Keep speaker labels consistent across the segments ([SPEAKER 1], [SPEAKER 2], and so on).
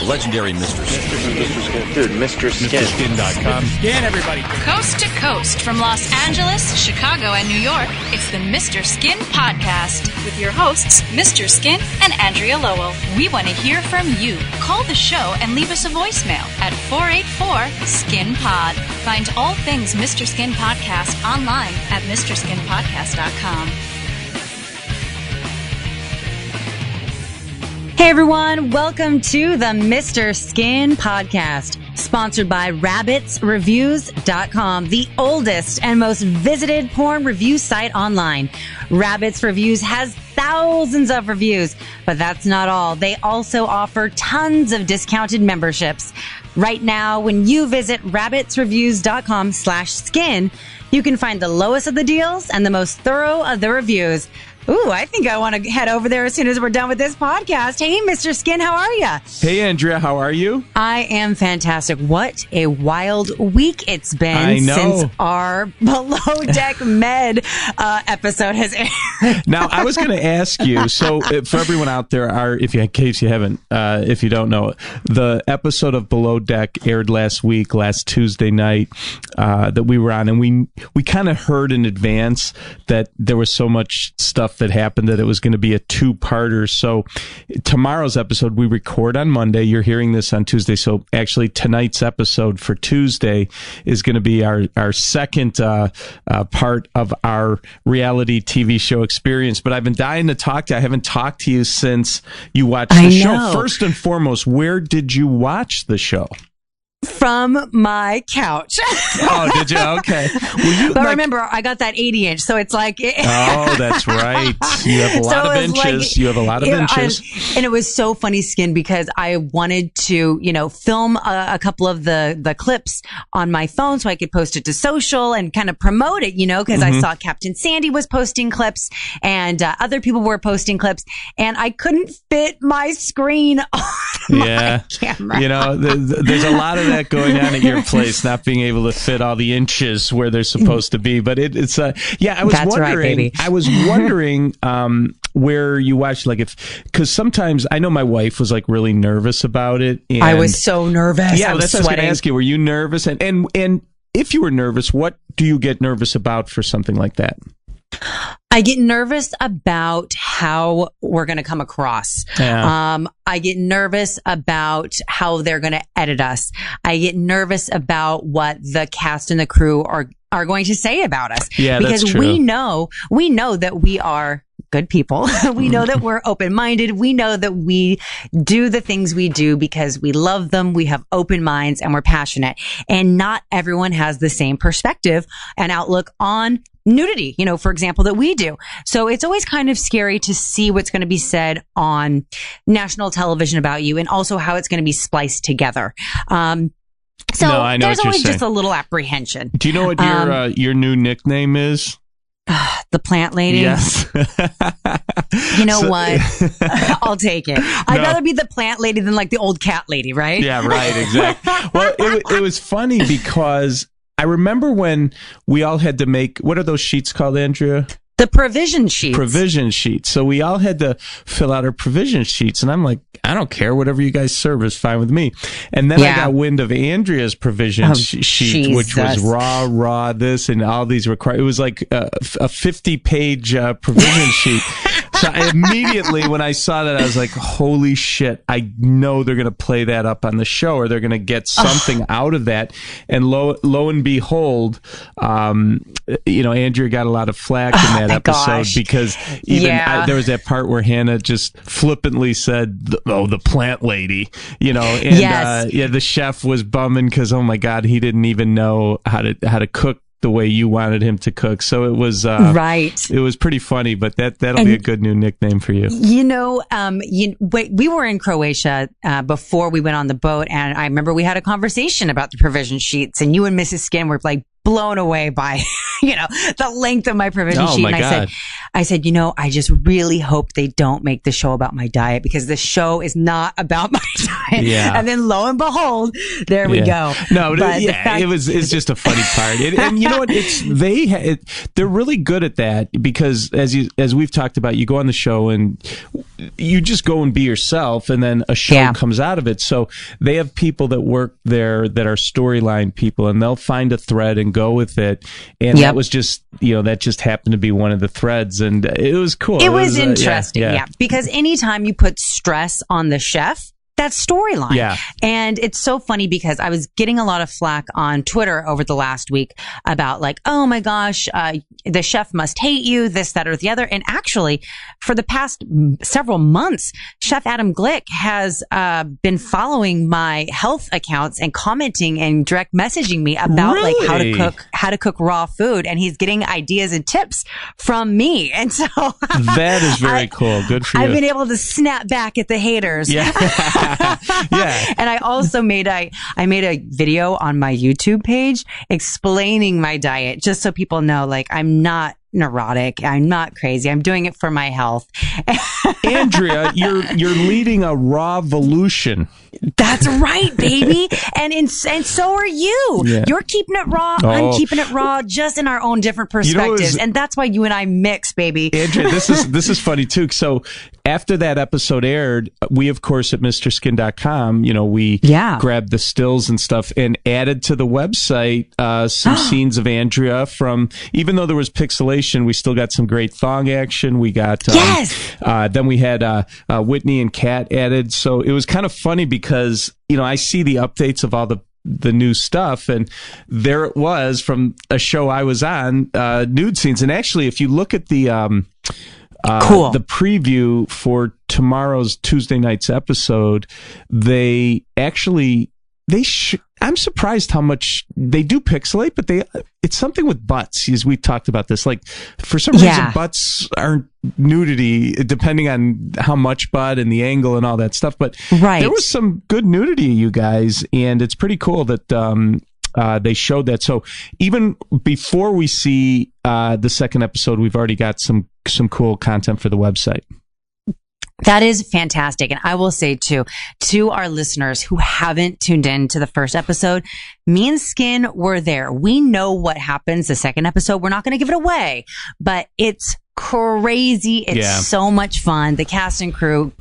[SPEAKER 1] The legendary Mr. Skin.
[SPEAKER 2] Mr. Skin. Dude, Mr. Skin.
[SPEAKER 1] MrSkin.com.
[SPEAKER 3] Skin, everybody.
[SPEAKER 4] Coast to coast from Los Angeles, Chicago, and New York, it's the Mr. Skin Podcast with your hosts, Mr. Skin and Andrea Lowell. We want to hear from you. Call the show and leave us a voicemail at 484-SKIN-POD. Find all things Mr. Skin Podcast online at MrSkinPodcast.com.
[SPEAKER 5] Hey everyone, welcome to the Mr. Skin Podcast, sponsored by RabbitsReviews.com, the oldest and most visited porn review site online. Rabbits Reviews has thousands of reviews, but that's not all. They also offer tons of discounted memberships. Right now, when you visit rabbitsreviews.com/skin, you can find the lowest of the deals and the most thorough of the reviews. Ooh, I think I want to head over there as soon as we're done with this podcast. Hey, Mr. Skin, how are you?
[SPEAKER 6] Hey, Andrea, how are you?
[SPEAKER 5] I am fantastic. What a wild week it's been since our Below Deck Med episode has aired.
[SPEAKER 6] Now, I was going to ask you, so for everyone out there, in case you haven't, if you don't know, the episode of Below Deck aired last Tuesday night, that we were on, and we kind of heard in advance that there was so much stuff that happened that it was going to be a two-parter. So tomorrow's episode we record on Monday. You're hearing this on Tuesday. So actually tonight's episode for Tuesday is going to be our second part of our reality TV show experience. But I've been dying to talk to you. I haven't talked to you since you watched the show. First and foremost, where did you watch the show?
[SPEAKER 5] From my couch.
[SPEAKER 6] Oh, did you? Okay.
[SPEAKER 5] But remember, I got that 80-inch, so it's like...
[SPEAKER 6] Oh, that's right. You have a lot of inches. You have a lot of inches.
[SPEAKER 5] And it was so funny, Skin, because I wanted to, film a couple of the clips on my phone so I could post it to social and kind of promote it, because I saw Captain Sandy was posting clips and other people were posting clips, and I couldn't fit my screen on my camera.
[SPEAKER 6] There's a lot of that going on at your place, not being able to fit all the inches where they're supposed to be. But I was wondering,
[SPEAKER 5] right, baby.
[SPEAKER 6] I was wondering where you watched, because sometimes I know my wife was really nervous about it. And
[SPEAKER 5] I was so nervous.
[SPEAKER 6] Yeah, that's what I was going to ask you. Were you nervous? And if you were nervous, what do you get nervous about for something like that?
[SPEAKER 5] I get nervous about how we're going to come across.
[SPEAKER 6] Yeah.
[SPEAKER 5] I get nervous about how they're going to edit us. I get nervous about what the cast and the crew are going to say about us.
[SPEAKER 6] Yeah,
[SPEAKER 5] because
[SPEAKER 6] that's true.
[SPEAKER 5] we know that we are good people. We know that we're open-minded. We know that we do the things we do because we love them. We have open minds and we're passionate. And not everyone has the same perspective and outlook on nudity, for example, that we do. So it's always kind of scary to see what's going to be said on national television about you and also how it's going to be spliced together.
[SPEAKER 6] I know
[SPEAKER 5] there's
[SPEAKER 6] what you're
[SPEAKER 5] always
[SPEAKER 6] saying.
[SPEAKER 5] just a little apprehension.
[SPEAKER 6] Do you know what your new nickname is?
[SPEAKER 5] The plant lady?
[SPEAKER 6] Yes.
[SPEAKER 5] You know what? I'll take it. I'd rather be the plant lady than the old cat lady, right?
[SPEAKER 6] Yeah, right, exactly. Well, it was funny because I remember when we all had to make, what are those sheets called, Andrea?
[SPEAKER 5] The provision sheets.
[SPEAKER 6] Provision sheets. So we all had to fill out our provision sheets. And I'm like, I don't care. Whatever you guys serve is fine with me. And then I got wind of Andrea's provision sheet, which was raw, this, and all these required. It was like a 50-page provision sheet. So immediately when I saw that, I was like, holy shit, I know they're going to play that up on the show, or they're going to get something out of that. And lo and behold, Andrea got a lot of flack in that episode because there was that part where Hannah just flippantly said, the plant lady, and the chef was bumming because, oh my God, he didn't even know how to cook the way you wanted him to cook. So it was
[SPEAKER 5] right.
[SPEAKER 6] It was pretty funny, but that'll be a good new nickname for you.
[SPEAKER 5] We were in Croatia before we went on the boat, and I remember we had a conversation about the provision sheets, and you and Mrs. Skin were blown away by, the length of my provision
[SPEAKER 6] Oh,
[SPEAKER 5] sheet.
[SPEAKER 6] my
[SPEAKER 5] And
[SPEAKER 6] God.
[SPEAKER 5] I said, I just really hope they don't make the show about my diet, because the show is not about my diet.
[SPEAKER 6] Yeah.
[SPEAKER 5] And then lo and behold, there we go.
[SPEAKER 6] No,
[SPEAKER 5] But the
[SPEAKER 6] yeah,
[SPEAKER 5] fact-
[SPEAKER 6] it's just a funny part. And you know what? They're really good at that, because as we've talked about, you go on the show and you just go and be yourself, and then a show comes out of it. So they have people that work there that are storyline people, and they'll find a thread and go with it. And that was just, that just happened to be one of the threads, and it was cool.
[SPEAKER 5] It was interesting, because anytime you put stress on the chef, that's storyline.
[SPEAKER 6] Yeah.
[SPEAKER 5] And it's so funny because I was getting a lot of flack on Twitter over the last week about oh my gosh, the chef must hate you, this, that, or the other. And actually, for the past several months, Chef Adam Glick has been following my health accounts and commenting and direct messaging me about how to cook raw food. And he's getting ideas and tips from me. And so
[SPEAKER 6] that is very cool. Good for you.
[SPEAKER 5] I've been able to snap back at the haters.
[SPEAKER 6] Yeah. Yeah.
[SPEAKER 5] And I also made a video on my YouTube page explaining my diet, just so people know, I'm not neurotic. I'm not crazy. I'm doing it for my health.
[SPEAKER 6] Andrea, you're leading a raw evolution.
[SPEAKER 5] That's right, baby. And so are you. Yeah. You're keeping it raw. I'm keeping it raw, just in our own different perspectives. And that's why you and I mix, baby.
[SPEAKER 6] Andrea, this is funny too. So after that episode aired, we, of course, at MrSkin.com, we grabbed the stills and stuff and added to the website some scenes of Andrea from, even though there was pixelation, we still got some great thong action. We got, then we had Whitney and Kat added. So it was kind of funny because, I see the updates of all the new stuff, and there it was from a show I was on, nude scenes. And actually, if you look at the the preview for tomorrow's Tuesday night's episode, they actually I'm surprised how much they do pixelate, but it's something with butts, as we talked about this. For some reason, butts aren't nudity, depending on how much butt and the angle and all that stuff. But there was some good nudity, you guys, and it's pretty cool that they showed that. So even before we see the second episode, we've already got some cool content for the website.
[SPEAKER 5] That is fantastic. And I will say too, to our listeners who haven't tuned in to the first episode, me and Skin were there. We know what happens the second episode. We're not going to give it away, but it's crazy. It's so much fun. The cast and crew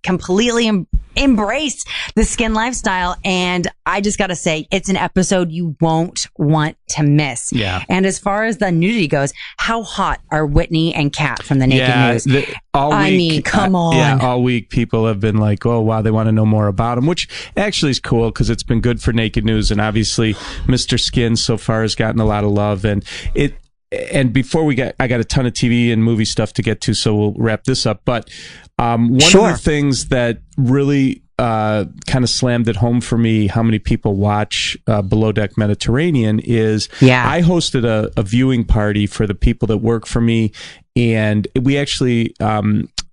[SPEAKER 5] completely embrace the Skin lifestyle. And I just got to say, it's an episode you won't want to miss.
[SPEAKER 6] Yeah.
[SPEAKER 5] And as far as the nudity goes, how hot are Whitney and Kat from the Naked News?
[SPEAKER 6] All week,
[SPEAKER 5] come on.
[SPEAKER 6] Yeah, all week people have been like, oh, wow, they want to know more about them, which actually is cool because it's been good for Naked News. And obviously, Mr. Skin so far has gotten a lot of love. And before I got a ton of TV and movie stuff to get to, so we'll wrap this up. But one of the things that really kind of slammed it home for me, how many people watch Below Deck Mediterranean, is I hosted a viewing party for the people that work for me. And we actually,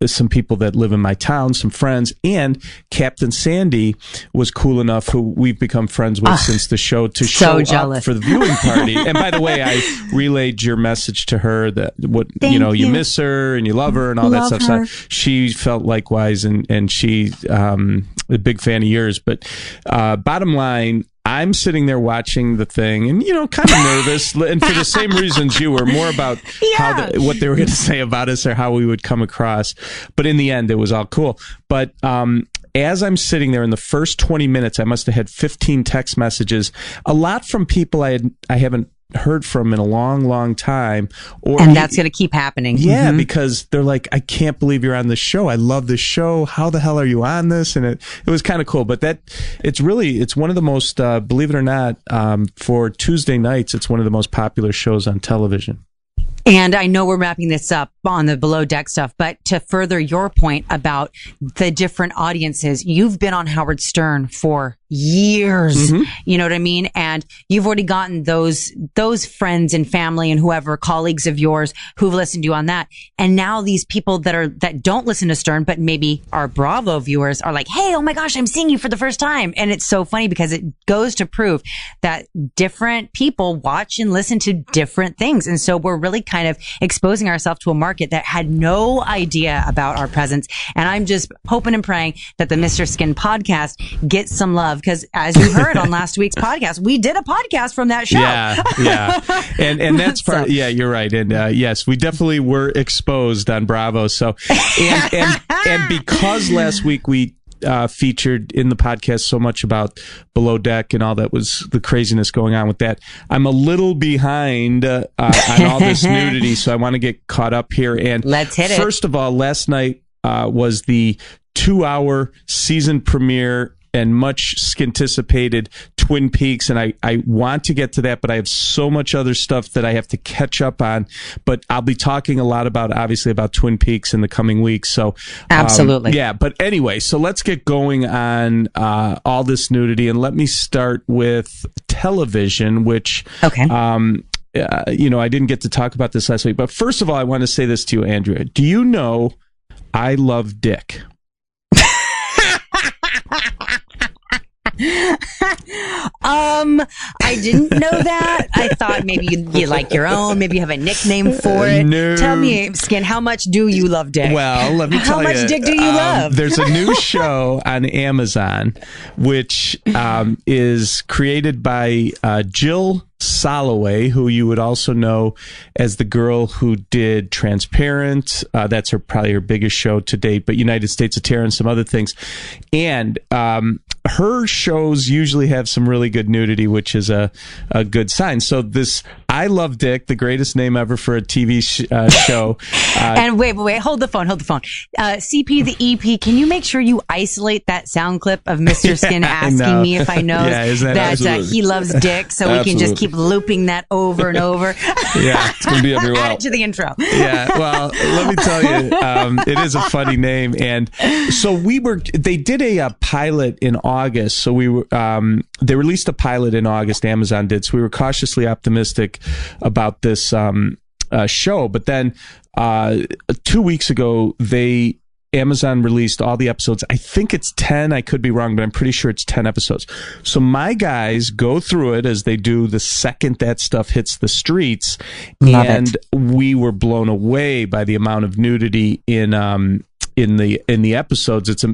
[SPEAKER 6] some people that live in my town, some friends, and Captain Sandy was cool enough, who we've become friends with since the show, to show up for the viewing party. And by the way, I relayed your message to her that you miss her and you love her and all that stuff. So she felt likewise, and she a big fan of yours. But bottom line, I'm sitting there watching the thing and, kind of nervous. And for the same reasons you were, more about what they were going to say about us or how we would come across. But in the end, it was all cool. But as I'm sitting there in the first 20 minutes, I must have had 15 text messages, a lot from people I haven't heard from in a long, long time.
[SPEAKER 5] And that's going to keep happening.
[SPEAKER 6] Yeah, because they're like, I can't believe you're on this show. I love this show. How the hell are you on this? And it was kind of cool. But it's one of the most, believe it or not, for Tuesday nights, it's one of the most popular shows on television.
[SPEAKER 5] And I know we're wrapping this up on the Below Deck stuff, but to further your point about the different audiences, you've been on Howard Stern for years. You know what I mean? And you've already gotten those friends and family and whoever, colleagues of yours who've listened to you on that. And now these people that don't listen to Stern, but maybe are Bravo viewers are like, hey, oh my gosh, I'm seeing you for the first time. And it's so funny because it goes to prove that different people watch and listen to different things. And so we're really kind of exposing ourselves to a market that had no idea about our presence. And I'm just hoping and praying that the Mr. Skin podcast gets some love, because as you heard on last week's podcast, we did a podcast from that show.
[SPEAKER 6] Yeah. And that's part, yeah, you're right. And yes, we definitely were exposed on Bravo. So, and because last week we featured in the podcast so much about Below Deck and all that was the craziness going on with that, I'm a little behind on all this nudity, so I want to get caught up here. And
[SPEAKER 5] let's hit it.
[SPEAKER 6] First of all, last night was the 2-hour season premiere and much anticipated Twin Peaks, and I want to get to that, but I have so much other stuff that I have to catch up on. But I'll be talking a lot about Twin Peaks in the coming weeks. So
[SPEAKER 5] absolutely,
[SPEAKER 6] yeah. But anyway, so let's get going on all this nudity, and let me start with television, which
[SPEAKER 5] okay.
[SPEAKER 6] I didn't get to talk about this last week, but first of all, I want to say this to you, Andrea. Do you know I love dick?
[SPEAKER 5] I didn't know that. I thought maybe you like your own, maybe you have a nickname for it.
[SPEAKER 6] No.
[SPEAKER 5] Tell me, Skin, how much do you love dick?
[SPEAKER 6] Well, let me tell you.
[SPEAKER 5] How much dick do you love?
[SPEAKER 6] There's a new show on Amazon, which is created by Jill Soloway, who you would also know as the girl who did Transparent. That's probably her biggest show to date, but United States of Terror and some other things. And her shows usually have some really good nudity, which is a good sign. So this I Love Dick, the greatest name ever for a TV show.
[SPEAKER 5] And wait, hold the phone. CP the EP, can you make sure you isolate that sound clip of Mr. Skin asking me if I know that he loves dick, so we can just keep looping that over and over?
[SPEAKER 6] Yeah, it's going to be everywhere.
[SPEAKER 5] Add it to the intro.
[SPEAKER 6] Yeah, well, let me tell you, it is a funny name. And so they did a pilot in August. So they released a pilot in August, Amazon did. So we were cautiously optimistic about this show. But then 2 weeks ago, Amazon released all the episodes. I think it's 10. I could be wrong, but I'm pretty sure it's 10 episodes. So my guys go through it as they do the second that stuff hits the streets. We were blown away by the amount of nudity in the episodes. It's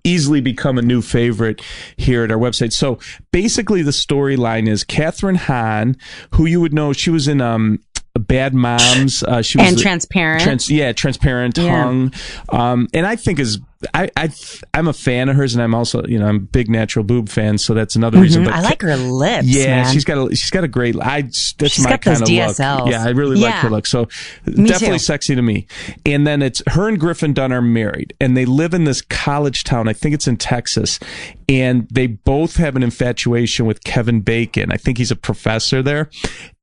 [SPEAKER 6] easily become a new favorite here at our website. So basically the storyline is Kathryn Hahn, who you would know, she was in Bad Moms. She was
[SPEAKER 5] Transparent.
[SPEAKER 6] Transparent.
[SPEAKER 5] Yeah.
[SPEAKER 6] Hung. And I think I'm a fan of hers, and I'm also, I'm a big natural boob fan, so that's another reason. But
[SPEAKER 5] I like her lips.
[SPEAKER 6] Yeah,
[SPEAKER 5] man.
[SPEAKER 6] she's got a great. That's
[SPEAKER 5] she's
[SPEAKER 6] my
[SPEAKER 5] got
[SPEAKER 6] kind
[SPEAKER 5] those
[SPEAKER 6] of
[SPEAKER 5] DSLs.
[SPEAKER 6] look. Yeah, I really like her look. So definitely sexy to me. And then it's her and Griffin Dunn are married, and they live in this college town. I think it's in Texas, and they both have an infatuation with Kevin Bacon. I think he's a professor there.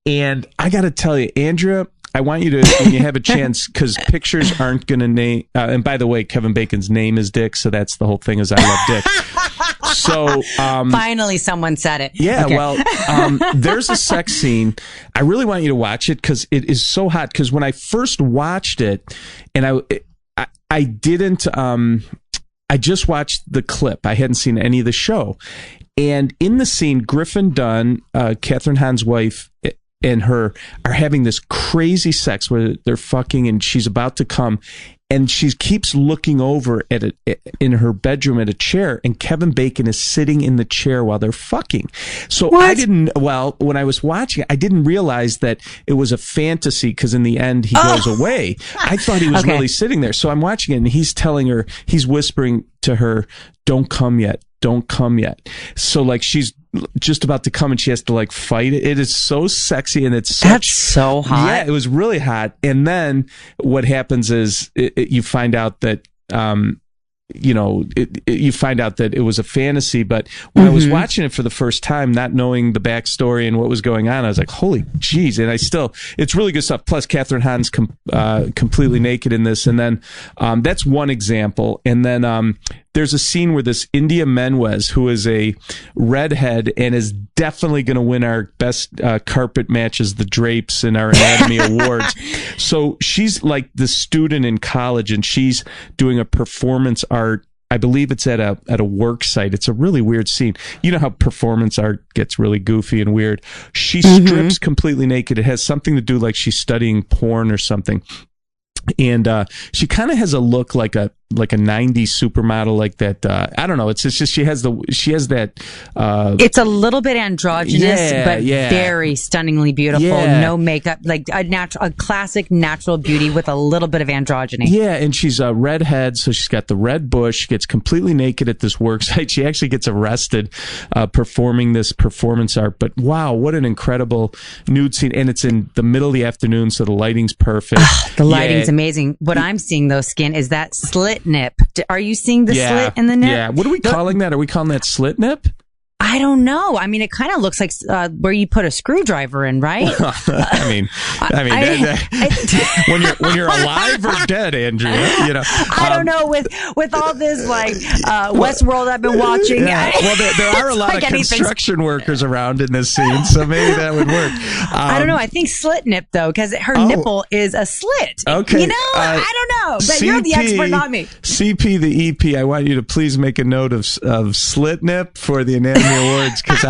[SPEAKER 6] And I got to tell you, Andrea, I want you to, when you have a chance, because pictures aren't going to name. And by the way, Kevin Bacon's name is Dick, so that's the whole thing. Is I love Dick. So
[SPEAKER 5] finally, someone said it.
[SPEAKER 6] Yeah.
[SPEAKER 5] Okay.
[SPEAKER 6] Well, there's a sex scene. I really want you to watch it because it is so hot. Because when I first watched it, and I didn't. I just watched the clip. I hadn't seen any of the show. And in the scene, Griffin Dunn, Kathryn Hahn's wife, and her are having this crazy sex where they're fucking and she's about to come, and she keeps looking over in her bedroom at a chair, and Kevin Bacon is sitting in the chair while they're fucking. So what? When I was watching it, I didn't realize that it was a fantasy, because in the end he goes away. I thought he was really sitting there. So I'm watching it, and he's whispering to her, "Don't come yet. Don't come yet." So like she's just about to come and she has to like fight it. It is so sexy, and
[SPEAKER 5] that's so hot.
[SPEAKER 6] Yeah, it was really hot. And then what happens is you find out that you find out that it was a fantasy. But when I was watching it for the first time, not knowing the backstory and what was going on, I was like, holy jeez. And it's really good stuff. Plus Kathryn Hahn's completely naked in this. And then that's one example. And then there's a scene where this India Menwes, who is a redhead and is definitely going to win our best carpet matches the drapes in our Anatomy Awards. So she's like the student in college, and she's doing a performance art. I believe it's at a work site. It's a really weird scene. You know how performance art gets really goofy and weird. She strips completely naked. It has something to do like she's studying porn or something. And she kind of has a look like a 90s supermodel, like that. I don't know. It's just she has that.
[SPEAKER 5] It's a little bit androgynous, but very stunningly beautiful.
[SPEAKER 6] Yeah.
[SPEAKER 5] No makeup, like a classic natural beauty with a little bit of androgyny.
[SPEAKER 6] Yeah, and she's a redhead, so she's got the red bush. She gets completely naked at this work site. She actually gets arrested performing this performance art. But wow, what an incredible nude scene! And it's in the middle of the afternoon, so the lighting's perfect.
[SPEAKER 5] The lighting's amazing. What I'm seeing though, Skin, is that slit nip. Are you seeing the slit in the nip?
[SPEAKER 6] Yeah. What are we calling that? Are we calling that slit nip?
[SPEAKER 5] I don't know. I mean, it kind of looks like where you put a screwdriver in, right?
[SPEAKER 6] When you're alive or dead, Andrea, you know.
[SPEAKER 5] I don't know. With all this like Westworld I've been watching.
[SPEAKER 6] Yeah. Well, there are a lot of construction workers around in this scene, so maybe that would work.
[SPEAKER 5] I don't know. I think slit nip though, because her nipple is a slit.
[SPEAKER 6] Okay.
[SPEAKER 5] You know, I don't know. But you're the expert, not me.
[SPEAKER 6] CP the EP. I want you to please make a note of slit nip for the Anatomy Awards, because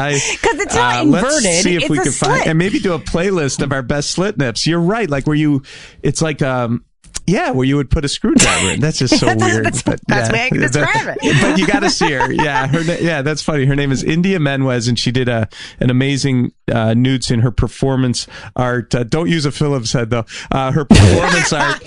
[SPEAKER 5] it's not inverted.
[SPEAKER 6] Let's see if we can find, and maybe do a playlist of our best slit nips. You're right, like it's like where you would put a screwdriver in. That's just so weird.
[SPEAKER 5] That's the way I can describe it.
[SPEAKER 6] But you got to see her. Yeah, that's funny. Her name is India Menwes, and she did an amazing nude scene. Her performance art. Don't use a Phillips head though. Her performance art.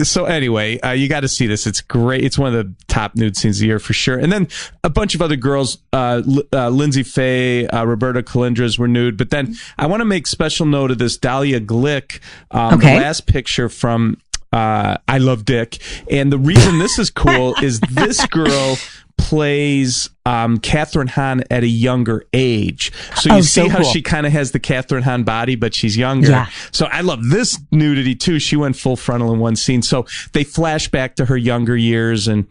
[SPEAKER 6] So anyway, you got to see this. It's great. It's one of the top nude scenes of the year for sure. And then a bunch of other girls. Lindsay Faye, Roberta Colindres were nude. But then I want to make special note of this Dahlia Glick. The last picture from I Love Dick. And the reason this is cool is this girl plays Catherine Hahn at a younger age. So you see how she kind of has the Catherine Hahn body, but she's younger. Yeah. So I love this nudity too. She went full frontal in one scene. So they flash back to her younger years and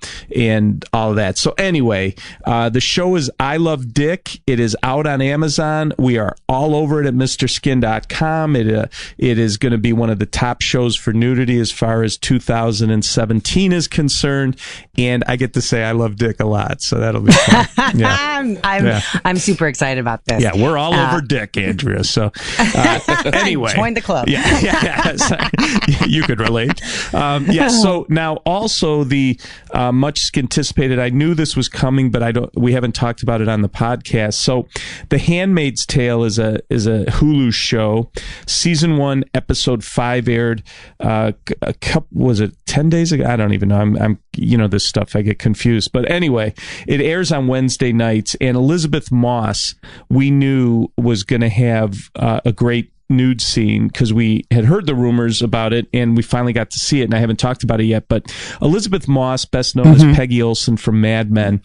[SPEAKER 6] all of that. So anyway, the show is I Love Dick. It is out on Amazon. We are all over it at MrSkin.com. It is going to be one of the top shows for nudity as far as 2017 is concerned. And I get to say I love Dick a lot. So that'll be fun. Yeah.
[SPEAKER 5] I'm super excited about this.
[SPEAKER 6] Yeah, we're all over Dick, Andrea. So anyway,
[SPEAKER 5] join the club.
[SPEAKER 6] You could relate. So now also the much anticipated. I knew this was coming, but we haven't talked about it on the podcast. So, The Handmaid's Tale is a Hulu show. Season 1, episode 5 aired. Was it 10 days ago? I don't even know. I'm this stuff I get confused. But anyway, it airs on Wednesday nights, and Elizabeth Moss, we knew was going to have a great nude scene because we had heard the rumors about it and we finally got to see it, and I haven't talked about it yet. But Elizabeth Moss, best known as Peggy Olson from Mad Men,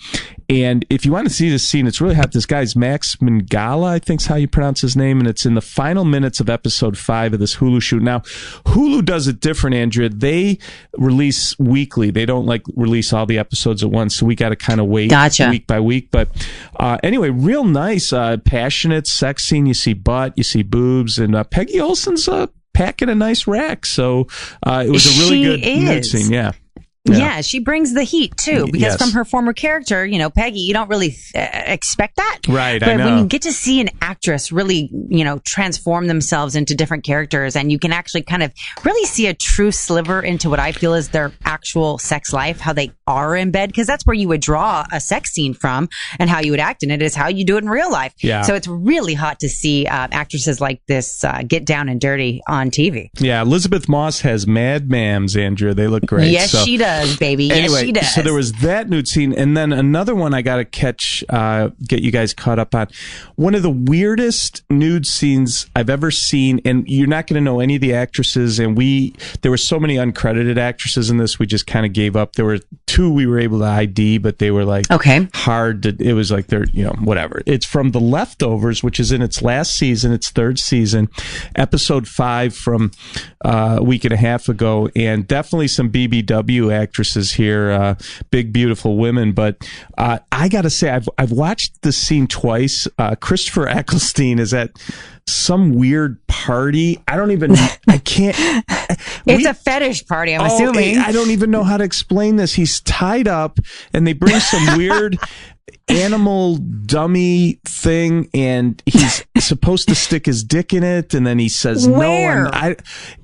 [SPEAKER 6] and if you want to see this scene, it's really hot. This guy's Max Mangala, I think is how you pronounce his name, and it's in the final minutes of episode 5 of this Hulu shoot. Now, Hulu does it different, Andrea. They release weekly. They don't release all the episodes at once, so we got to kind of wait week by week. But anyway, real nice, passionate sex scene. You see butt, you see boobs, and Peggy Olson's packing a nice rack. So it was a really good nude scene. Yeah, she brings the heat too, because from her former character, Peggy, you don't really expect that. Right,
[SPEAKER 5] but
[SPEAKER 6] I know.
[SPEAKER 5] when you get to see an actress really, transform themselves into different characters, and you can actually kind of really see a true sliver into what I feel is their actual sex life, how they are in bed, because that's where you would draw a sex scene from, and how you would act in it is how you do it in real life.
[SPEAKER 6] Yeah.
[SPEAKER 5] So it's really hot to see actresses like this get down and dirty on TV.
[SPEAKER 6] Yeah, Elizabeth Moss has mad mams, Andrea. They look great.
[SPEAKER 5] Yes, she does. Baby.
[SPEAKER 6] Anyway,
[SPEAKER 5] yes, she does.
[SPEAKER 6] So there was that nude scene, and then another one I got to get you guys caught up on. One of the weirdest nude scenes I've ever seen, and you're not going to know any of the actresses, and there were so many uncredited actresses in this, we just kind of gave up. There were 2 we were able to ID, but they were hard to, it was like they're, whatever. It's from The Leftovers, which is in its last season, its 3rd season, episode 5 from a week and a half ago, and definitely some BBW actresses here, big, beautiful women. But I got to say, I've watched this scene twice. Christopher Eccleston is at some weird party. I can't.
[SPEAKER 5] It's a fetish party, I'm assuming.
[SPEAKER 6] I don't even know how to explain this. He's tied up, and they bring some weird animal dummy thing, and he's supposed to stick his dick in it, and then he says
[SPEAKER 5] Where?
[SPEAKER 6] no.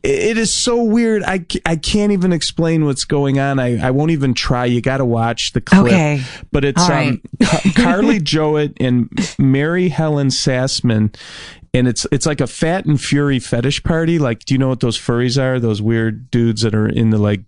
[SPEAKER 6] It is so weird. I can't even explain what's going on. I won't even try. You got to watch the clip.
[SPEAKER 5] Okay.
[SPEAKER 6] But it's
[SPEAKER 5] right.
[SPEAKER 6] Carly Jowett and Mary Helen Sassman. And it's like a fat and fury fetish party. Like, do you know what those furries are? Those weird dudes that are in the, like,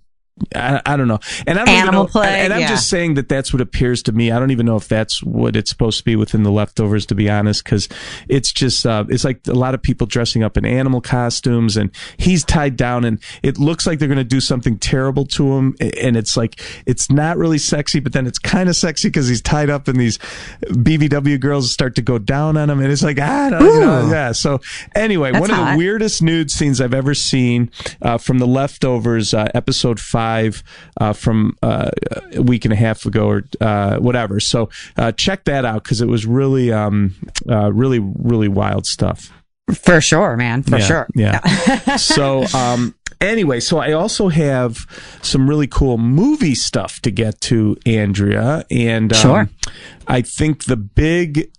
[SPEAKER 6] I don't know. And I don't
[SPEAKER 5] Animal
[SPEAKER 6] even know.
[SPEAKER 5] play,
[SPEAKER 6] And I'm just saying that's what appears to me. I don't even know if that's what it's supposed to be within the leftovers, to be honest, because it's just, it's like a lot of people dressing up in animal costumes, and he's tied down, and it looks like they're going to do something terrible to him. And it's like, it's not really sexy, but then it's kind of sexy because he's tied up, and these BBW girls start to go down on him. And it's like, yeah. So anyway,
[SPEAKER 5] That's
[SPEAKER 6] one of
[SPEAKER 5] hot.
[SPEAKER 6] the weirdest nude scenes I've ever seen from the leftovers, episode 5. From a week and a half ago or whatever. So check that out because it was really, really wild stuff.
[SPEAKER 5] For sure, man. For sure.
[SPEAKER 6] Yeah. So anyway, so I also have some really cool movie stuff to get to, Andrea. And
[SPEAKER 5] Sure.
[SPEAKER 6] I think the big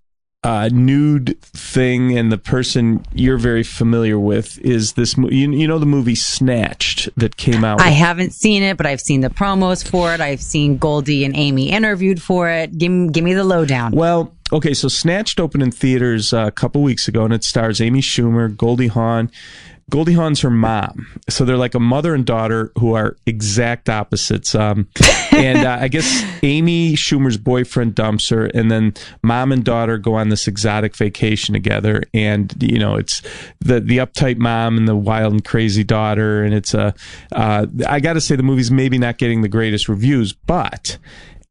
[SPEAKER 6] nude thing, and the person you're very familiar with, is this. You know the movie Snatched that came out.
[SPEAKER 5] I haven't seen it, but I've seen the promos for it. I've seen Goldie and Amy interviewed for it. Give me the lowdown.
[SPEAKER 6] Well, okay, so Snatched opened in theaters a couple weeks ago, and it stars Amy Schumer, Goldie Hawn. Goldie Hawn's her mom. So they're like a mother and daughter who are exact opposites. And I guess Amy Schumer's boyfriend dumps her, and then mom and daughter go on this exotic vacation together. And, you know, it's the uptight mom and the wild and crazy daughter. And it's I got to say, the movie's maybe not getting the greatest reviews, but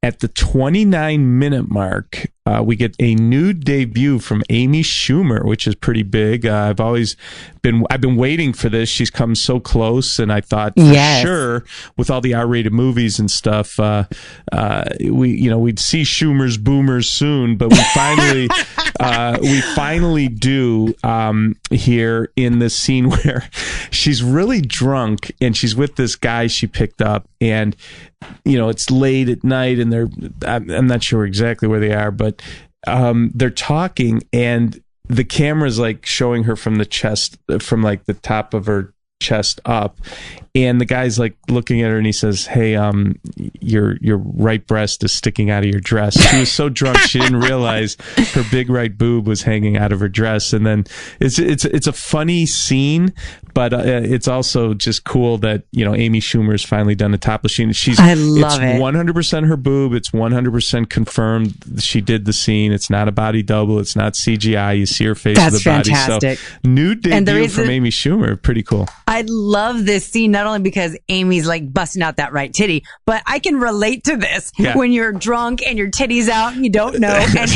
[SPEAKER 6] at the 29-minute mark, we get a nude debut from Amy Schumer, which is pretty big. I've been waiting for this. She's come so close, and I thought,
[SPEAKER 5] Yes.
[SPEAKER 6] sure, with all the R-rated movies and stuff, we'd see Schumer's boomers soon. But we finally do here in this scene where she's really drunk, and she's with this guy she picked up, and you know, it's late at night, and I'm not sure exactly where they are, but they're talking, and the camera's like showing her from the chest, from like the top of her chest up, and the guy's like looking at her, and he says, "Hey, your right breast is sticking out of your dress." She was so drunk she didn't realize her big right boob was hanging out of her dress. And then it's a funny scene, but it's also just cool that, you know, Amy Schumer's finally done a topless scene.
[SPEAKER 5] I love it.
[SPEAKER 6] It's 100% her boob. It's 100% confirmed she did the scene. It's not a body double. It's not CGI. You see her face
[SPEAKER 5] That's
[SPEAKER 6] of the body.
[SPEAKER 5] fantastic.
[SPEAKER 6] So nude debut from Amy Schumer. Pretty cool.
[SPEAKER 5] I love this scene, not only because Amy's like busting out that right titty, but I can relate to this when you're drunk and your titty's out and you don't know. And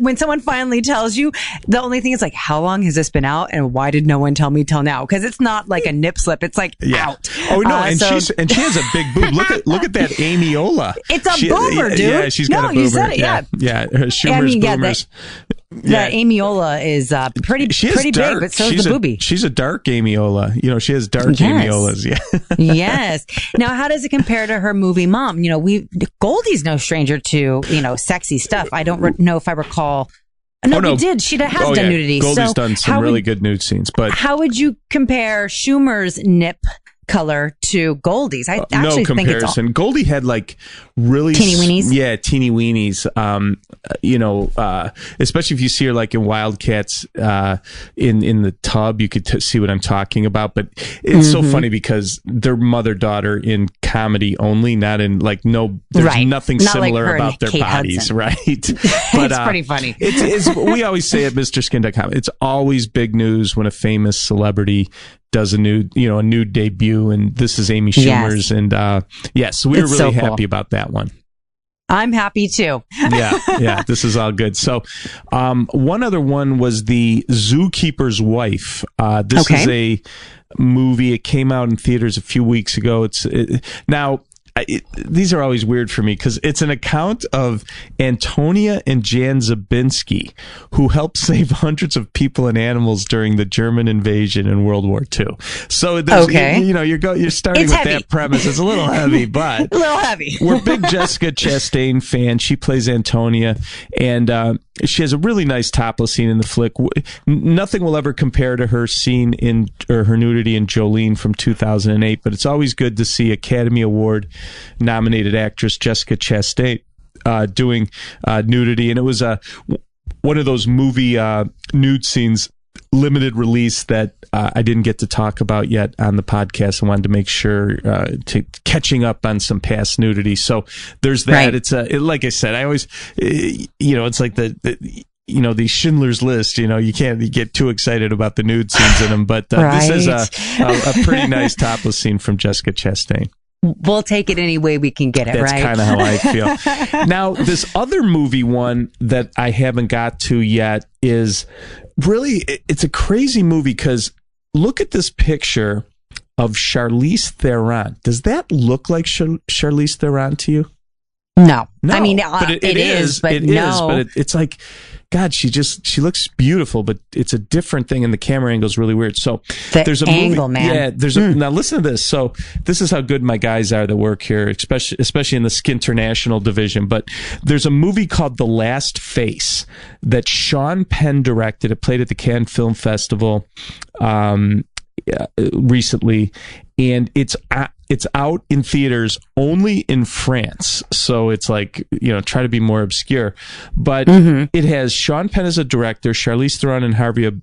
[SPEAKER 5] when someone finally tells you, the only thing is like, how long has this been out, and why did no one tell me till now? Because it's not like a nip slip; it's like out.
[SPEAKER 6] Oh no, and she has a big boob. Look at that Amiola.
[SPEAKER 5] It's a boomer, dude.
[SPEAKER 6] Yeah, she's got a boomer.
[SPEAKER 5] You said it,
[SPEAKER 6] yeah. Her Schumer's boomers.
[SPEAKER 5] The Amiola is pretty big, but so is the boobie.
[SPEAKER 6] She's a dark Amiola. You know, she has dark Amiolas. Yeah.
[SPEAKER 5] Yes. Now, how does it compare to her movie mom? You know, Goldie's no stranger to, you know, sexy stuff. I don't know if I recall. No, we did. She has done nudity.
[SPEAKER 6] Goldie's done some really good nude scenes. But
[SPEAKER 5] how would you compare Schumer's nip color to Goldie's? I actually
[SPEAKER 6] no comparison.
[SPEAKER 5] think it's
[SPEAKER 6] Goldie had like really
[SPEAKER 5] teeny weenies.
[SPEAKER 6] Yeah, teeny weenies. You know, especially if you see her like in Wildcats in the tub, you could see what I'm talking about. But it's so funny because they're mother-daughter in comedy only, not in like there's nothing
[SPEAKER 5] not
[SPEAKER 6] similar
[SPEAKER 5] like
[SPEAKER 6] about their
[SPEAKER 5] Kate
[SPEAKER 6] bodies,
[SPEAKER 5] Hudson.
[SPEAKER 6] Right?
[SPEAKER 5] But it's pretty funny.
[SPEAKER 6] It's we always say at MrSkin.com, it's always big news when a famous celebrity does a nude debut, and this is Amy Schumer's, and so we were really happy about that one.
[SPEAKER 5] I'm happy too.
[SPEAKER 6] yeah, this is all good. So, one other one was the Zookeeper's Wife. This is a movie. It came out in theaters a few weeks ago. Now these are always weird for me because it's an account of Antonia and Jan Zabinski, who helped save hundreds of people and animals during the German invasion in World War II. So you're starting with
[SPEAKER 5] heavy.
[SPEAKER 6] that premise. It's a little heavy, but
[SPEAKER 5] a little heavy.
[SPEAKER 6] We're big Jessica Chastain fans. She plays Antonia, and she has a really nice topless scene in the flick. Nothing will ever compare to her scene her nudity in Jolene from 2008, but it's always good to see Academy Award nominated actress Jessica Chastain doing nudity, and it was one of those movie nude scenes, limited release, that I didn't get to talk about yet on the podcast. I wanted to make sure catching up on some past nudity. So there's that. Right. It's like I said, I always it's like the Schindler's List. You can't get too excited about the nude scenes in them, but this is a pretty nice topless scene from Jessica Chastain.
[SPEAKER 5] We'll take it any way we can get it.
[SPEAKER 6] That's
[SPEAKER 5] right?
[SPEAKER 6] That's kind of how I feel. Now, this other movie one that I haven't got to yet is really, it's a crazy movie because look at this picture of Charlize Theron. Does that look like Charlize Theron to you?
[SPEAKER 5] No.
[SPEAKER 6] I
[SPEAKER 5] mean,
[SPEAKER 6] but
[SPEAKER 5] it is, but no.
[SPEAKER 6] But it's like, God, she looks beautiful, but it's a different thing, and the camera angle is really weird. So there's a
[SPEAKER 5] angle,
[SPEAKER 6] movie,
[SPEAKER 5] man.
[SPEAKER 6] Yeah, now listen to this. So this is how good my guys are that work here, especially in the Skinternational division. But there's a movie called The Last Face that Sean Penn directed. It played at the Cannes Film Festival recently, and it's out in theaters only in France, so it's like, try to be more obscure, but it has Sean Penn as a director, Charlize Theron and Javier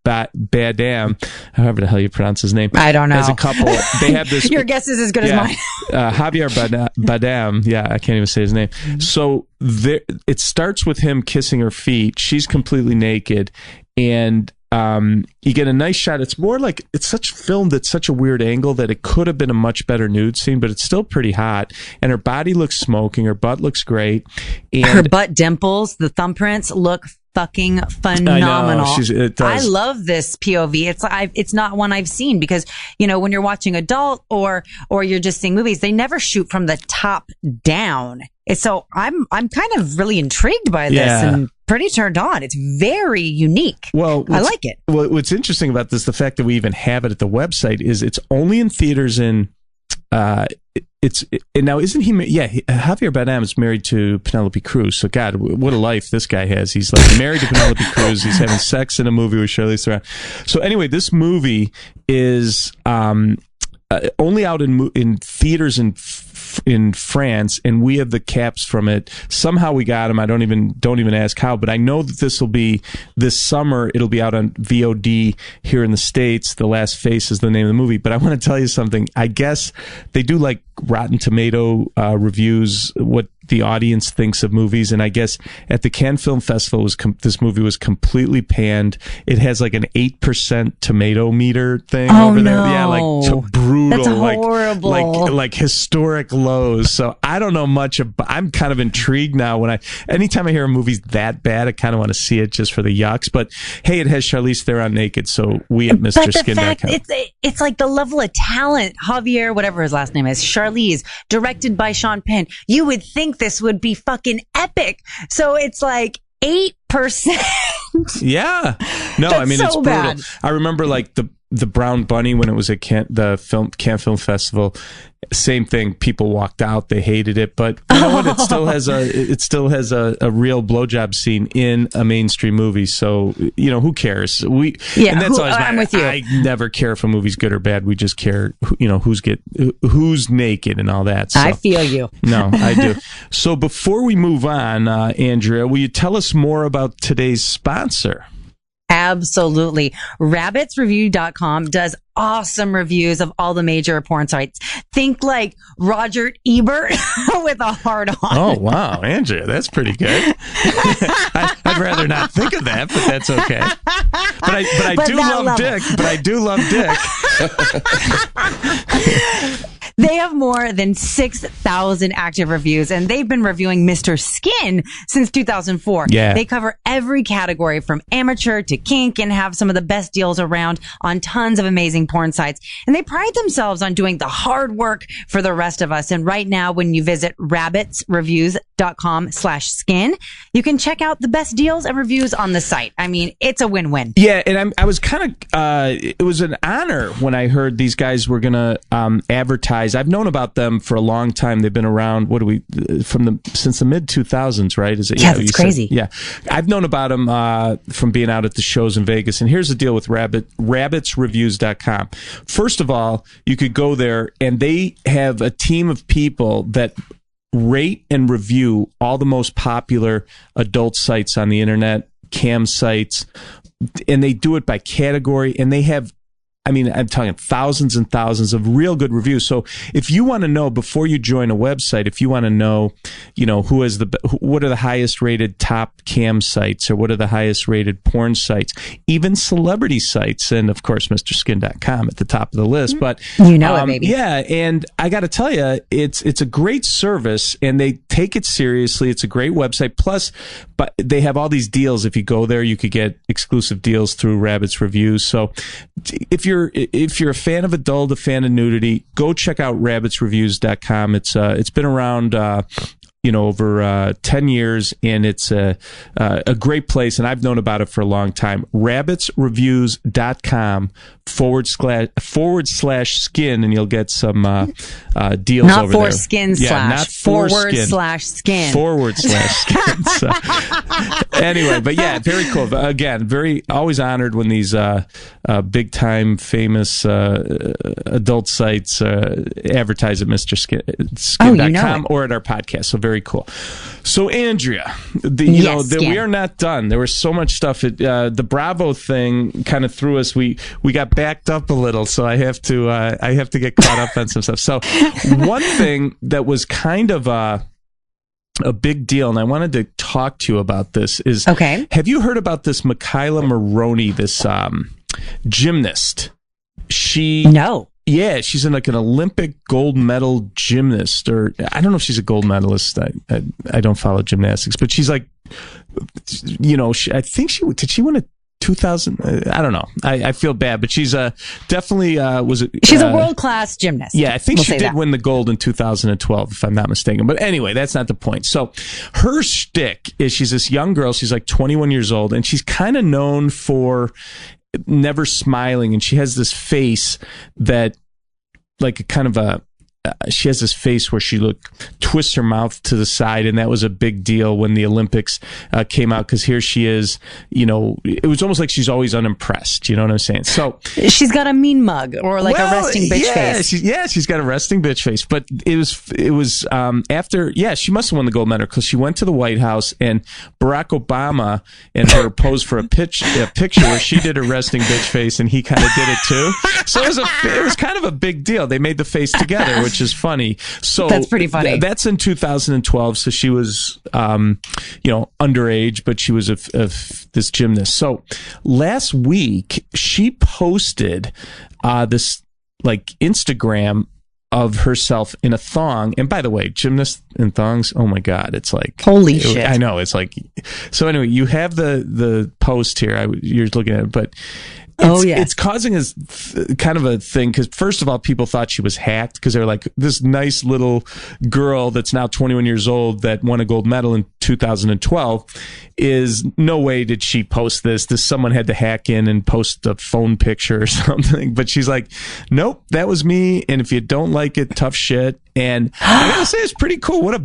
[SPEAKER 6] Bardem, however the hell you pronounce his name,
[SPEAKER 5] I don't know,
[SPEAKER 6] as a couple. They have this.
[SPEAKER 5] Your guess is as good as mine.
[SPEAKER 6] Javier Bardem, I can't even say his name. So it starts with him kissing her feet. She's completely naked, and you get a nice shot. It's more like it's filmed at such a weird angle that it could have been a much better nude scene, but it's still pretty hot. And her body looks smoking. Her butt looks great. And
[SPEAKER 5] her butt dimples, the thumbprints look fucking phenomenal. I love this POV. It's not one I've seen because, when you're watching adult or you're just seeing movies, they never shoot from the top down. So I'm kind of really intrigued by this and pretty turned on. It's very unique. Well, I like it.
[SPEAKER 6] Well, what's interesting about this, the fact that we even have it at the website, is it's only in theaters in. Now isn't he? Yeah, Javier Bardem is married to Penelope Cruz. So God, what a life this guy has. He's like married to Penelope Cruz. He's having sex in a movie with Charlize Theron. So anyway, this movie is only out in theaters in France, and we have the caps from it. Somehow we got them. I don't even ask how, but I know that this will be this summer. It'll be out on VOD here in the States. The Last Face is the name of the movie. But I want to tell you something. I guess they do like Rotten Tomato reviews, what the audience thinks of movies, and I guess at the Cannes Film Festival this movie was completely panned. It has like an 8% tomato meter thing over there. Yeah, like brutal.
[SPEAKER 5] That's horrible.
[SPEAKER 6] Like historic lows. So I don't know much I'm kind of intrigued now. Anytime I hear a movie's that bad, I kind of want to see it just for the yucks. But hey, it has Charlize Theron naked, so we at MrSkin.com.
[SPEAKER 5] It's like the level of talent. Javier, whatever his last name is, Charlize, directed by Sean Penn. You would think this would be fucking epic. So it's like 8%.
[SPEAKER 6] Yeah. No, I mean, it's brutal.
[SPEAKER 5] Bad.
[SPEAKER 6] I remember like the Brown Bunny when it was at Cannes Film Festival. Same thing. People walked out. They hated it, but you know what? It still has a real blowjob scene in a mainstream movie. So who cares? And that's always
[SPEAKER 5] I'm with you.
[SPEAKER 6] I never care if a movie's good or bad. We just care, who's naked and all that. So,
[SPEAKER 5] I feel you.
[SPEAKER 6] No, I do. So before we move on, Andrea, will you tell us more about today's sponsor?
[SPEAKER 5] Absolutely. Rabbitsreview.com does awesome reviews of all the major porn sites. Think like Roger Ebert with a heart on.
[SPEAKER 6] Oh, wow. Andrea, that's pretty good. I'd rather not think of that, but that's okay. But I do love dick.
[SPEAKER 5] They have more than 6,000 active reviews, and they've been reviewing Mr. Skin since 2004.
[SPEAKER 6] Yeah.
[SPEAKER 5] They cover every category from amateur to kink and have some of the best deals around on tons of amazing porn sites. And they pride themselves on doing the hard work for the rest of us. And right now, when you visit rabbitsreviews.com/skin, you can check out the best deals and reviews on the site. I mean, it's a win-win.
[SPEAKER 6] Yeah, and I was kind of, it was an honor when I heard these guys were going to advertise. I've known about them for a long time. They've been around, since the mid-2000s, right? Is it?
[SPEAKER 5] Yeah, that's crazy.
[SPEAKER 6] Yeah. I've known about them from being out at the shows in Vegas. And here's the deal with rabbitsreviews.com. First of all, you could go there, and they have a team of people that rate and review all the most popular adult sites on the internet, cam sites, and they do it by category, and they have, I mean, I'm talking thousands and thousands of real good reviews. So if you want to know before you join a website, if you want to know, what are the highest rated top cam sites, or what are the highest rated porn sites, even celebrity sites, and of course, MrSkin.com at the top of the list. But
[SPEAKER 5] it, baby.
[SPEAKER 6] Yeah, and I got to tell you, it's a great service, and they take it seriously. It's a great website. Plus, but they have all these deals. If you go there, you could get exclusive deals through Rabbit's Reviews. So if you're a fan of adult, a fan of nudity, go check out rabbitsreviews.com. It's been around over 10 years, and it's a great place, and I've known about it for a long time. rabbitsreviews.com /skin, and you'll get some deals
[SPEAKER 5] not
[SPEAKER 6] over
[SPEAKER 5] for
[SPEAKER 6] there.
[SPEAKER 5] skin
[SPEAKER 6] Yeah,
[SPEAKER 5] slash
[SPEAKER 6] not for skin.
[SPEAKER 5] /skin
[SPEAKER 6] /skin. So, anyway, but yeah, very cool. Again, always honored when these big time famous adult sites advertise at MrSkin.com or at our podcast. So very cool. So Andrea, we are not done. There was so much stuff. The Bravo thing kind of threw us. We got backed up a little, so I have to get caught up on some stuff. So one thing that was kind of a big deal, and I wanted to talk to you about this, is,
[SPEAKER 5] okay,
[SPEAKER 6] have you heard about this Michaela Maroney, this gymnast?
[SPEAKER 5] No.
[SPEAKER 6] Yeah, she's an Olympic gold medal gymnast, or I don't know if she's a gold medalist. I don't follow gymnastics, but she's I think did she win a 2000? I don't know. I feel bad, but she's definitely she's a
[SPEAKER 5] world-class gymnast.
[SPEAKER 6] Yeah, I think she did win the gold in 2012, if I'm not mistaken. But anyway, that's not the point. So her shtick is, she's this young girl. She's 21 years old, and she's kind of known for never smiling, and she has this face that she has this face where she twists her mouth to the side, and that was a big deal when the Olympics came out, because here she is, it was almost like she's always unimpressed. You know what I'm saying? So
[SPEAKER 5] she's got a mean mug, or a resting bitch face.
[SPEAKER 6] She's got a resting bitch face. But it was after, she must have won the gold medal, because she went to the White House, and Barack Obama and her posed for a picture where she did a resting bitch face, and he kind of did it too. So it was kind of a big deal. They made the face together, which is funny. So
[SPEAKER 5] that's pretty funny.
[SPEAKER 6] That's in 2012. So she was, underage, but she was this gymnast. So last week she posted this Instagram of herself in a thong. And by the way, gymnasts in thongs, oh my God, it's
[SPEAKER 5] holy shit.
[SPEAKER 6] I know, it's so anyway, you have the post here. You're looking at it, but it's causing kind of a thing, because first of all, people thought she was hacked, because they're this nice little girl that's now 21 years old that won a gold medal in 2012 is no way did she post this. Someone had to hack in and post a phone picture or something. But she's nope, that was me. And if you don't like it, tough shit. And I gotta say, it's pretty cool. What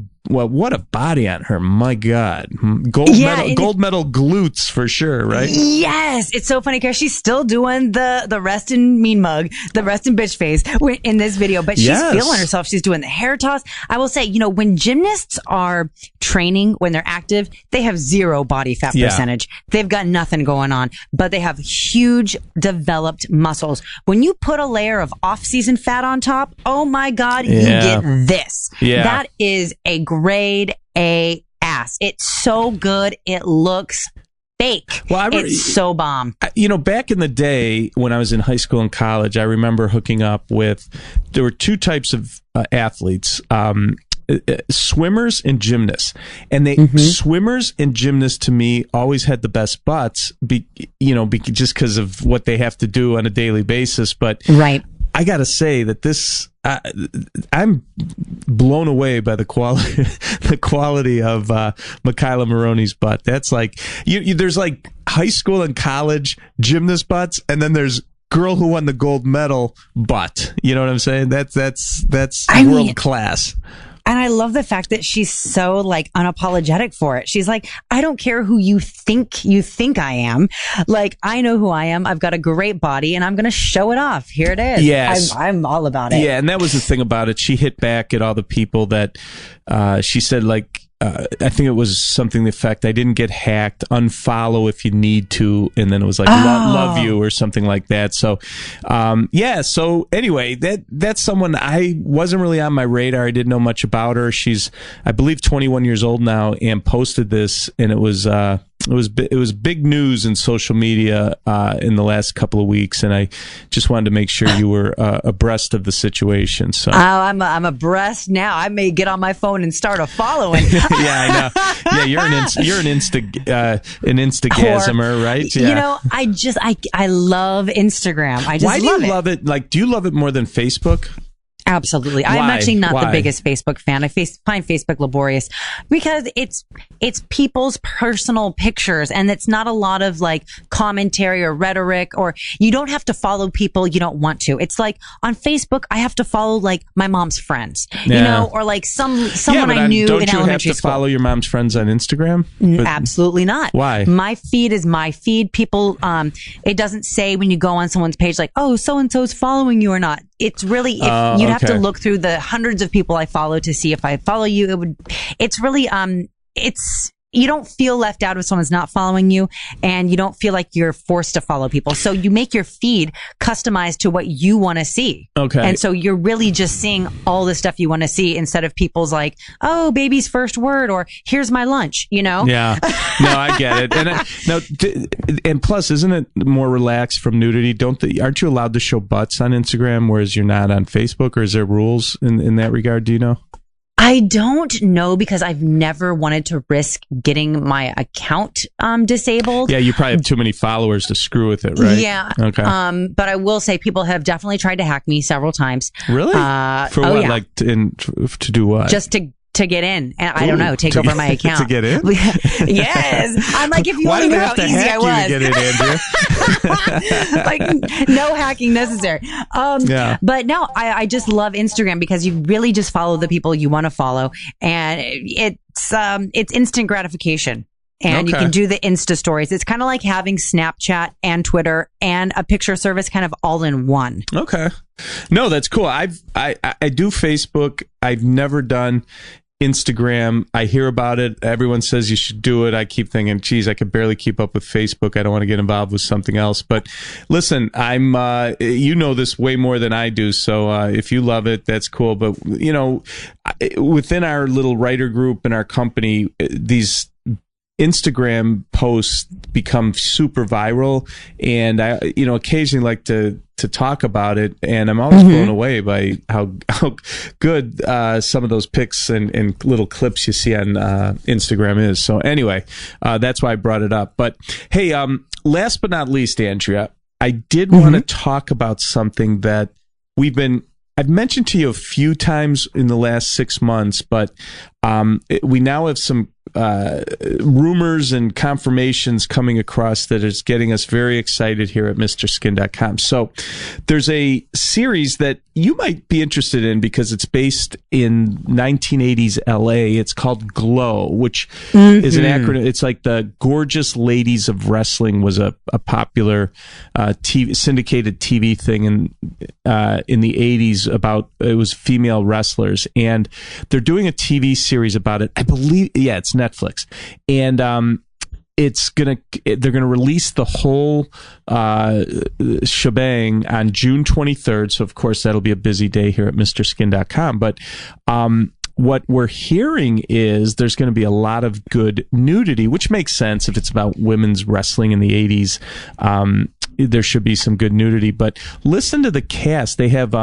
[SPEAKER 6] a body on her. My God. Gold medal glutes for sure, right?
[SPEAKER 5] Yes. It's so funny, because she's still doing the rest in mean mug, the rest in bitch face in this video, but she's feeling herself. She's doing the hair toss. I will say, when gymnasts are training, when they're active, they have zero body fat percentage. They've got nothing going on, but they have huge developed muscles. When you put a layer of off-season fat on top, oh my God, you get this. Yeah. That is a grade A ass. It's so good. It looks fake.
[SPEAKER 6] Well,
[SPEAKER 5] it's so bomb.
[SPEAKER 6] Back in the day when I was in high school and college, I remember hooking up with, there were two types of athletes, swimmers and gymnasts. And swimmers and gymnasts to me always had the best butts, just because of what they have to do on a daily basis. But
[SPEAKER 5] right.
[SPEAKER 6] I got to say that I'm blown away by the quality of Michaela Maroney's butt. That's like, there's like high school and college gymnast butts, and then there's girl who won the gold medal butt. You know what I'm saying? That's world class.
[SPEAKER 5] And I love the fact that she's so like unapologetic for it. She's like, I don't care who you think I am. Like, I know who I am. I've got a great body and I'm going to show it off. Here it is.
[SPEAKER 6] Yes.
[SPEAKER 5] I'm all about it.
[SPEAKER 6] Yeah. And that was the thing about it. She hit back at all the people that, she said, like, I think it was something to the effect, I didn't get hacked, unfollow if you need to, and then it was like, love you or something like that. So, so anyway, that's someone I wasn't really on my radar. I didn't know much about her. She's, I believe, 21 years old now, and posted this, and it was big news in social media in the last couple of weeks, and I just wanted to make sure you were abreast of the situation. So
[SPEAKER 5] I'm abreast now. I may get on my phone and start a following.
[SPEAKER 6] Yeah, I know. Yeah, you're an Instagasmer, right? Yeah.
[SPEAKER 5] I love Instagram. I just
[SPEAKER 6] Why do you love it? Like, do you love it more than Facebook?
[SPEAKER 5] Absolutely.
[SPEAKER 6] Why?
[SPEAKER 5] I'm actually not
[SPEAKER 6] Why?
[SPEAKER 5] the biggest Facebook fan. I find Facebook laborious because it's people's personal pictures, and it's not a lot of like commentary or rhetoric, or you don't have to follow people you don't want to. It's like on Facebook, I have to follow like my mom's friends, or like someone I knew in elementary school.
[SPEAKER 6] Don't you have to follow your mom's friends on Instagram?
[SPEAKER 5] Absolutely not.
[SPEAKER 6] Why?
[SPEAKER 5] My feed is my feed. People, it doesn't say when you go on someone's page like, oh, so-and-so's following you or not. It's really, if you'd have to look through the hundreds of people I follow to see if I follow you. It's really, you don't feel left out if someone's not following you, and you don't feel like you're forced to follow people. So you make your feed customized to what you want to see. Okay. And so you're really just seeing all the stuff you want to see instead of people's like, oh, baby's first word, or here's my lunch, Yeah.
[SPEAKER 6] No, I get it. And plus, isn't it more relaxed from nudity? Aren't you allowed to show butts on Instagram, whereas you're not on Facebook? Or is there rules in that regard? Do you know?
[SPEAKER 5] I don't know, because I've never wanted to risk getting my account disabled.
[SPEAKER 6] Yeah, you probably have too many followers to screw with it, right?
[SPEAKER 5] Yeah.
[SPEAKER 6] Okay.
[SPEAKER 5] But I will say people have definitely tried to hack me several times.
[SPEAKER 6] Really? For what? Yeah. Like to do what?
[SPEAKER 5] Just to get in, and I don't know, take over my account.
[SPEAKER 6] To get in?
[SPEAKER 5] Yes. I'm like, if you only knew how easy I was.
[SPEAKER 6] Get in, Andrew?
[SPEAKER 5] Like, no hacking necessary. But no, I just love Instagram because you really just follow the people you want to follow, and it's instant gratification. And you can do the Insta stories. It's kind of like having Snapchat and Twitter and a picture service kind of all in one.
[SPEAKER 6] Okay. No, that's cool. I do Facebook. I've never done Instagram. I hear about it. Everyone says you should do it. I keep thinking, geez, I could barely keep up with Facebook. I don't want to get involved with something else. But listen, I'm, this way more than I do. So if you love it, that's cool. But, within our little writer group and our company, these Instagram posts become super viral, and I, occasionally like to talk about it, and I'm always blown away by how good some of those pics and little clips you see on Instagram is. So anyway, that's why I brought it up. But hey, last but not least, Andrea, I did want to talk about something that I've mentioned to you a few times in the last 6 months, but we now have some rumors and confirmations coming across that is getting us very excited here at MrSkin.com. So there's a series that you might be interested in because it's based in 1980s LA. It's called Glow, which is an acronym. It's like the Gorgeous Ladies of Wrestling was a popular syndicated TV thing in the 80s about, it was female wrestlers, and they're doing a TV series about it. I believe, it's Netflix, and they're gonna release the whole shebang on June 23rd. So of course that'll be a busy day here at MrSkin.com. But what we're hearing is there's going to be a lot of good nudity, which makes sense if it's about women's wrestling in the 80s. There should be some good nudity, but listen to the cast. They have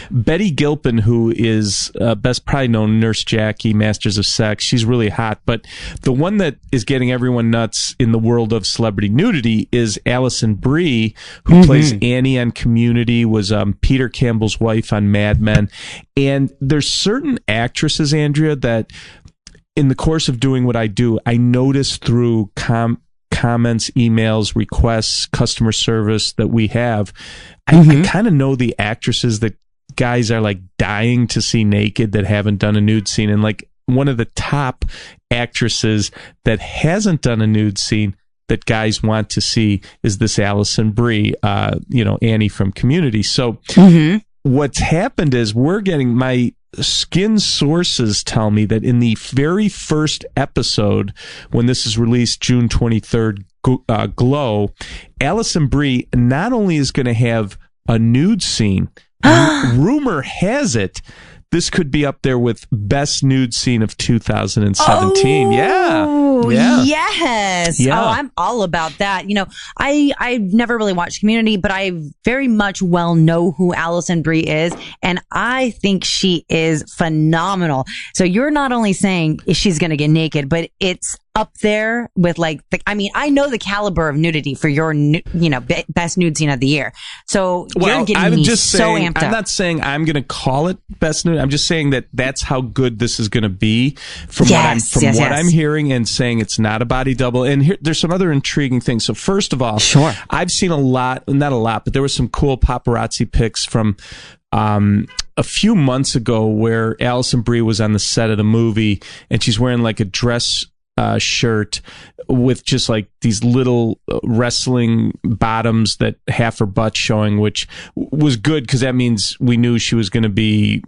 [SPEAKER 6] Betty Gilpin, who is best probably known Nurse Jackie, Masters of Sex. She's really hot, but the one that is getting everyone nuts in the world of celebrity nudity is Alison Brie, who plays Annie on Community, was Peter Campbell's wife on Mad Men. And there's certain actresses, Andrea, that in the course of doing what I do, I notice through comments, emails, requests, customer service that we have, I kind of know the actresses that guys are like dying to see naked that haven't done a nude scene. And like one of the top actresses that hasn't done a nude scene that guys want to see is this Alison Brie, Annie from Community. So what's happened is we're getting my skin sources tell me that in the very first episode, when this is released June 23rd, Glow, Alison Brie not only is going to have a nude scene, rumor has it this could be up there with best nude scene of 2017.
[SPEAKER 5] Oh,
[SPEAKER 6] yeah.
[SPEAKER 5] Yes.
[SPEAKER 6] Yeah.
[SPEAKER 5] Oh, I'm all about that. You know, I've never really watched Community, but I very much well know who Alison Brie is, and I think she is phenomenal. So you're not only saying she's going to get naked, but it's up there with like, I know the caliber of nudity for your, best nude scene of the year. So you're getting me so amped up.
[SPEAKER 6] I'm not saying I'm going to call it best nude. I'm just saying that that's how good this is going to be from what I'm hearing, and saying it's not a body double. And here, there's some other intriguing things. So first of all,
[SPEAKER 5] sure,
[SPEAKER 6] I've seen not a lot, but there were some cool paparazzi pics from a few months ago where Alison Brie was on the set of the movie and she's wearing like a dress shirt with just like these little wrestling bottoms that half her butt showing, which was good because that means we knew she was going to be,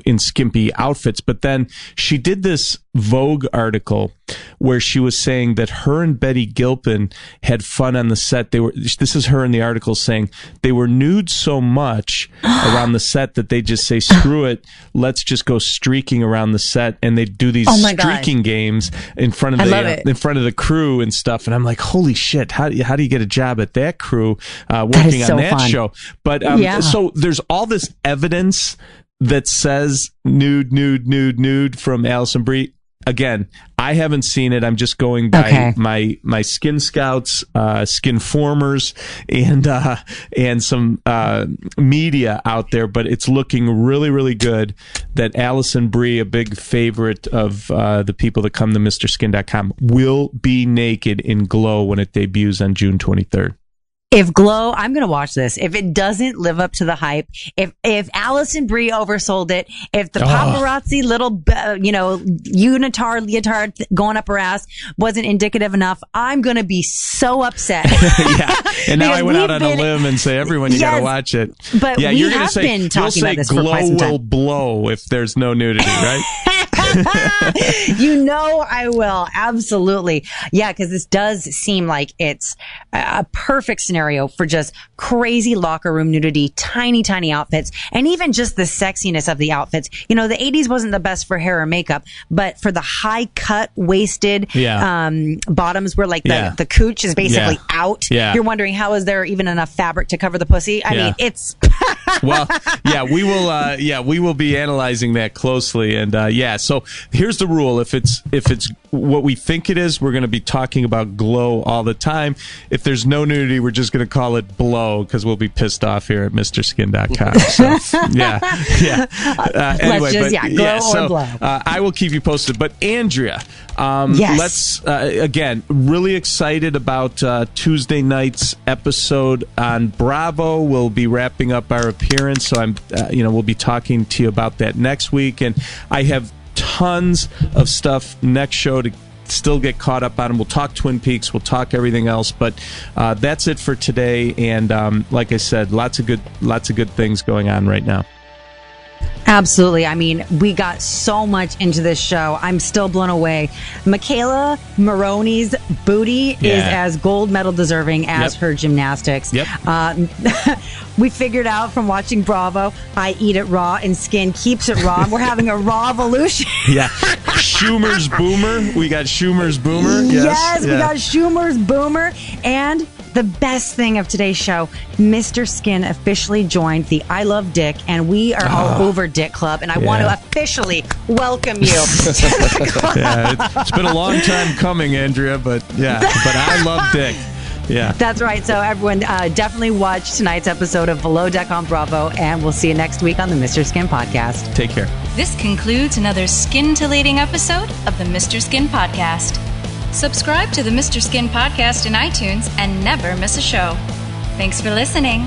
[SPEAKER 6] in skimpy outfits. But then she did this Vogue article where she was saying that her and Betty Gilpin had fun on the set. This is her in the article saying they were nude so much around the set that they just say, screw it, let's just go streaking around the set. And they do these streaking games in front of the crew and stuff. And I'm like, holy shit, how do you get a job at that crew working on that show? But so there's all this evidence that says nude from Alison Brie. Again, I haven't seen it. I'm just going by my Skin Scouts, Skin Formers, and some media out there. But it's looking really, really good that Alison Brie, a big favorite of the people that come to MrSkin.com, will be naked in Glow when it debuts on June 23rd.
[SPEAKER 5] If Glow, I'm going to watch this. If it doesn't live up to the hype, if Alison Brie oversold it, if the paparazzi little, unitard leotard going up her ass wasn't indicative enough, I'm going to be so upset.
[SPEAKER 6] Yeah. And now I went out on a limb and say, everyone, you got to watch it.
[SPEAKER 5] But
[SPEAKER 6] yeah,
[SPEAKER 5] we have been talking about this for quite some time.
[SPEAKER 6] Glow will blow if there's no nudity, right?
[SPEAKER 5] I will. Absolutely. Yeah, because this does seem like it's a perfect scenario for just crazy locker room nudity, tiny, tiny outfits, and even just the sexiness of the outfits. The 80s wasn't the best for hair or makeup, but for the high cut waisted bottoms where like the cooch is basically out. Yeah. You're wondering, how is there even enough fabric to cover the pussy? I mean, it's...
[SPEAKER 6] Well, we will be analyzing that closely. And so here's the rule. If it's what we think it is, we're going to be talking about Glow all the time. If there's no nudity, we're just going to call it Blow because we'll be pissed off here at MrSkin.com. So, anyway,
[SPEAKER 5] Glow or Blow.
[SPEAKER 6] I will keep you posted. But Andrea, let's again, really excited about Tuesday night's episode on Bravo. We'll be wrapping up our appearance, so we'll be talking to you about that next week. And I have tons of stuff next show to still get caught up on. We'll talk Twin Peaks, we'll talk everything else, but that's it for today. And like I said, lots of good things going on right now.
[SPEAKER 5] Absolutely. I mean, we got so much into this show. I'm still blown away. Michaela Maroney's booty is as gold medal deserving as her gymnastics.
[SPEAKER 6] Yep.
[SPEAKER 5] We figured out from watching Bravo, I eat it raw and Skin keeps it raw. We're having a raw evolution.
[SPEAKER 6] Yeah. Schumer's Boomer. We got Schumer's Boomer.
[SPEAKER 5] Yes, we got Schumer's Boomer. And the best thing of today's show, Mr. Skin officially joined the I Love Dick, and we are all over Dick Club, and I want to officially welcome you to the club.
[SPEAKER 6] It's been a long time coming, Andrea, but I love Dick. Yeah.
[SPEAKER 5] That's right. So everyone definitely watch tonight's episode of Below Deck on Bravo, and we'll see you next week on the Mr. Skin Podcast.
[SPEAKER 6] Take care.
[SPEAKER 4] This concludes another scintillating episode of the Mr. Skin Podcast. Subscribe to the Mr. Skin Podcast in iTunes and never miss a show. Thanks for listening.